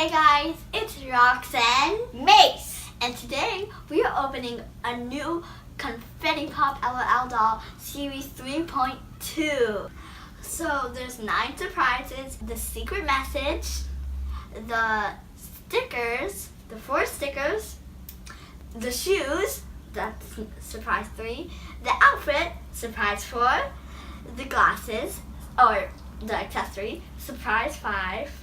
Hey guys, it's Rox and Mace. And today we are opening a new Confetti Pop LOL doll series 3.2. So there's 9 surprises, the secret message, the stickers, the 4 stickers, the shoes, that's surprise 3, the outfit, surprise 4, the glasses, or the accessory, surprise 5,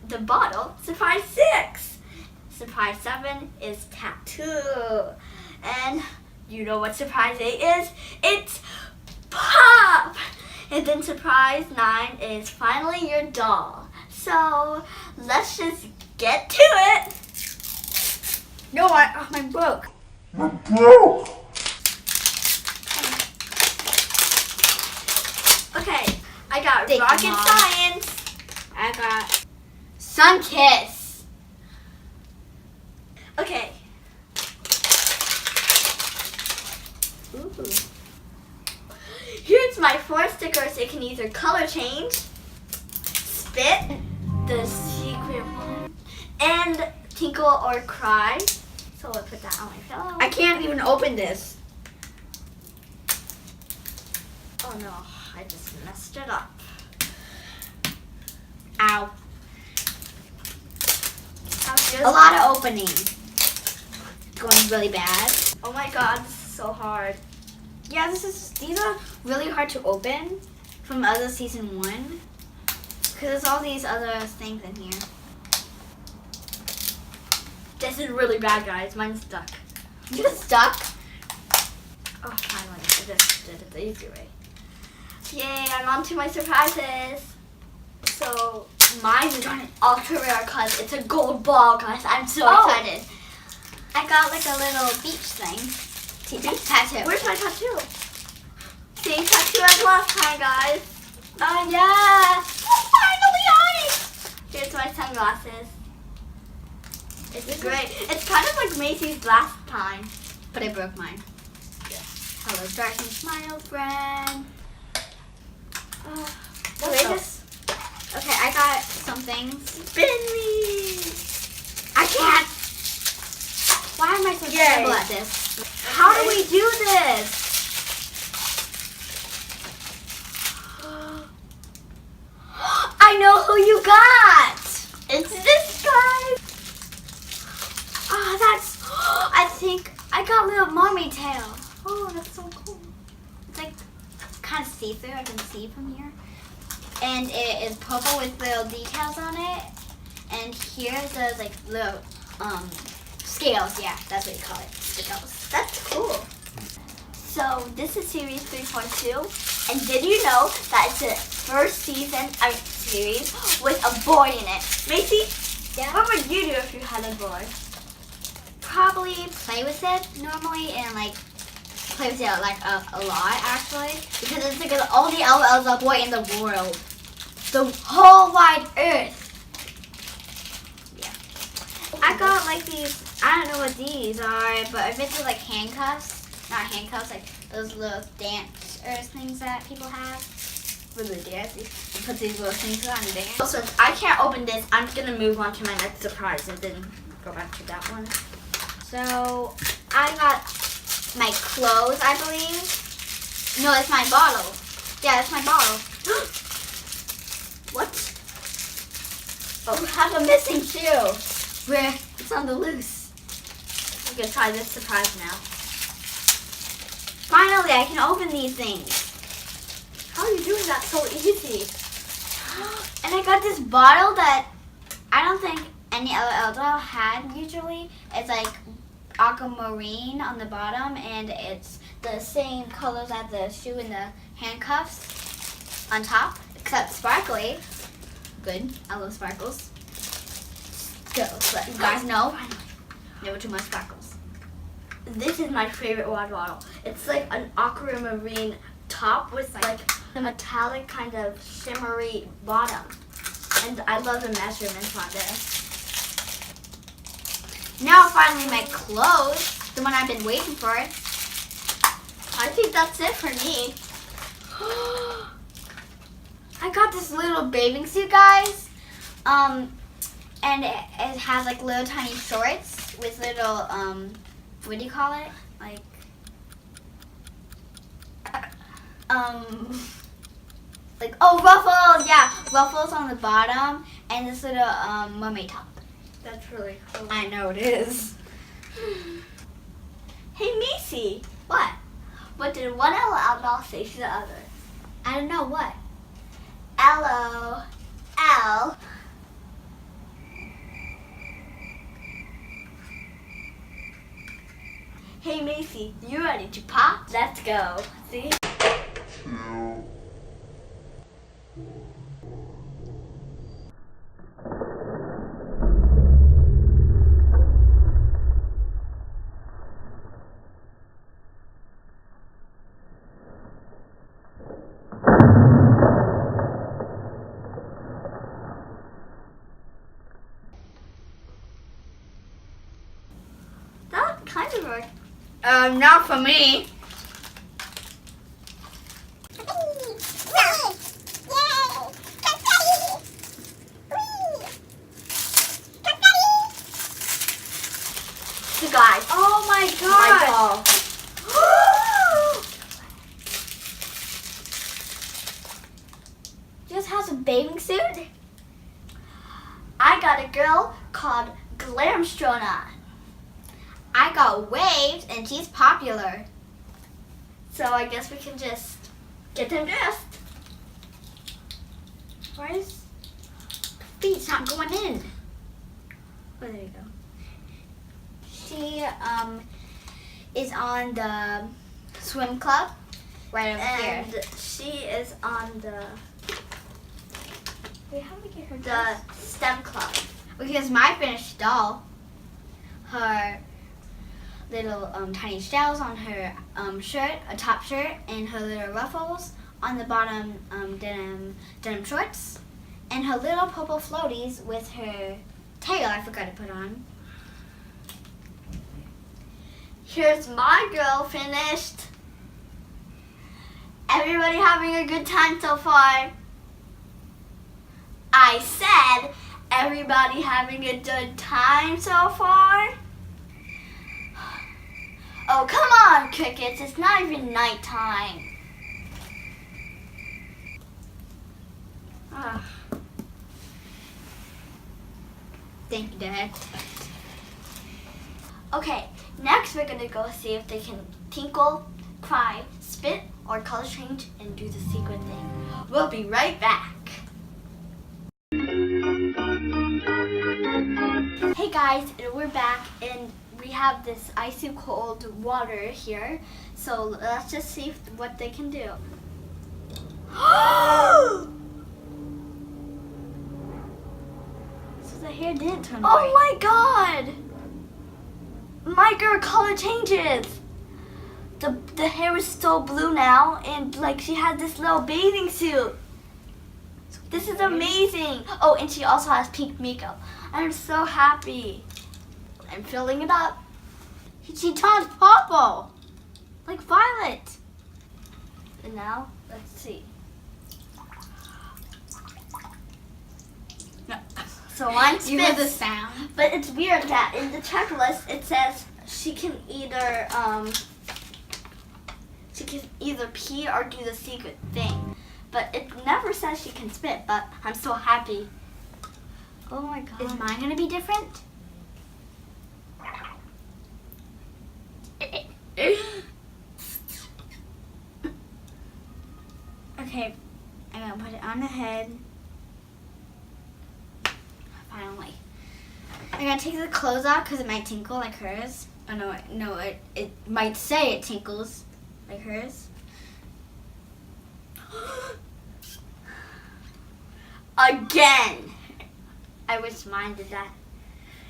the bottle, surprise 6. Surprise 7 is tattoo. And you know what surprise 8 is? It's pop! And then surprise 9 is finally your doll. So let's just get to it. No, mine broke. Okay, I got Thank you, rocket Mom. science. I got Sun Kiss. Okay. Ooh. Here's my 4 stickers. It can either color change, spit, the secret one, and tinkle or cry. So I'll put that on my pillow. I can't even open this. Oh no, I just messed it up. Ow. A A lot of opening. Going really bad. Oh my god, this is so hard. Yeah, these are really hard to open from other season 1. Because there's all these other things in here. This is really bad, guys. Mine's stuck. You're stuck. Oh, finally, I just did it the easy way. Yay, I'm on to my surprises. So, mine is ultra rare because it's a gold ball, guys. I'm so excited. I got like a little beach thing. Tattoo. Where's my tattoo? Same tattoo as last time, guys. Oh yeah! Finally on it! Here's my sunglasses. It's great. It's kind of like Macy's last time. But I broke mine. Hello, dark and smile, friend. Okay, I got something. Spin me! I can't. Why am I so terrible at this? How do we do this? I know who you got. It's this guy. I think I got little mommy tail. Oh, that's so cool. It's like kind of see-through. I can see from here. And it is purple with little decals on it. And here's those like little scales. Yeah, that's what you call it. Scales. That's cool. So this is series 3.2. And did you know that it's the first series with a boy in it? Macy, what would you do if you had a boy? Probably play with it normally and like play with it like a lot actually, because it's like the only LOL boy in the world, the whole wide earth. Yeah, I got like these. I don't know what these are, but I bet they're like handcuffs. Not handcuffs, like those little dancers things that people have. Really dancey. You put these little things on and dance. So since I can't open this, I'm gonna move on to my next surprise and then go back to that one. So I got my clothes, I believe. No, it's my bottle. Yeah, it's my bottle. What? Oh, we have a missing shoe. Where? It's on the loose. I'm gonna try this surprise now. Finally, I can open these things. How are you doing that so easy? And I got this bottle that I don't think any LOL doll had usually. It's like aquamarine on the bottom, and it's the same colors as the shoe and the handcuffs on top, except sparkly. Good. I love sparkles. Just let you guys know, never too much sparkles. This is my favorite water bottle. It's like an aquamarine top with like a metallic kind of shimmery bottom. And I love the measurements on this. Now finally my clothes, the one I've been waiting for. I think that's it for me. I got this little bathing suit, guys. And it has like little tiny shorts with little, what do you call it? Like, ruffles, yeah, ruffles on the bottom, and this little mermaid top. That's really cool. I know it is. Hey, Macy, What? what did one LOL doll say to the other? I don't know what. LOL. Hey, Macy, you ready to pop? Let's go. See? That kind of worked. Not for me. So guys, Oh my my god. doll. Just has a bathing suit? I got a girl called Glamstrona. I got waves and she's popular. So I guess we can just get them dressed. Where's feet's not going in? Oh, there you go. She is on the swim club right over here. And she is on the Wait, how do we get her the STEM club. Because my finished doll, her little tiny shells on her shirt, a top shirt, and her little ruffles on the bottom denim shorts, and her little purple floaties with her tail I forgot to put on. Here's my girl finished. Everybody having a good time so far? I said everybody having a good time so far? Oh, come on, crickets. It's not even nighttime. Ugh. Thank you, Dad. Okay, next we're gonna go see if they can tinkle, cry, spit, or color change and do the secret thing. We'll be right back. Hey guys, we're back and we have this icy cold water here. So let's just see what they can do. So the hair did turn Oh white. my god! My girl color changes. The hair is so blue now, and like she has this little bathing suit. This is amazing. Oh, and she also has pink makeup. I'm so happy. I'm filling it up. She turned purple, like violet. And now, let's see. No. So one You hear the spits, sound? but it's weird that in the checklist it says she can either pee or do the secret thing. But it never says she can spit, but I'm so happy. Oh my god. Is mine gonna be different? Okay, I'm gonna put it on the head. Finally. I'm gonna take the clothes off because it might tinkle like hers. Oh no, it might say it tinkles like hers. Again! I wish mine did that.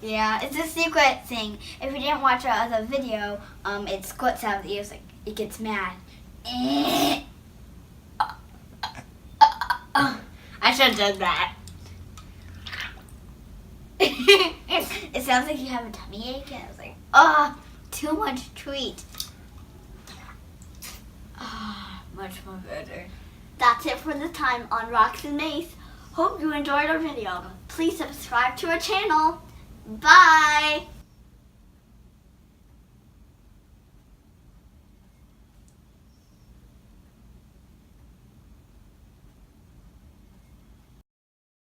Yeah, it's a secret thing. If you didn't watch our other video, it squirts out of the ears, like it gets mad. I should have done that. It sounds like you have a tummy ache, and I was like, too much treat. Much more better. That's it for this time on Rox and Mace. Hope you enjoyed our video. Please subscribe to our channel. Bye!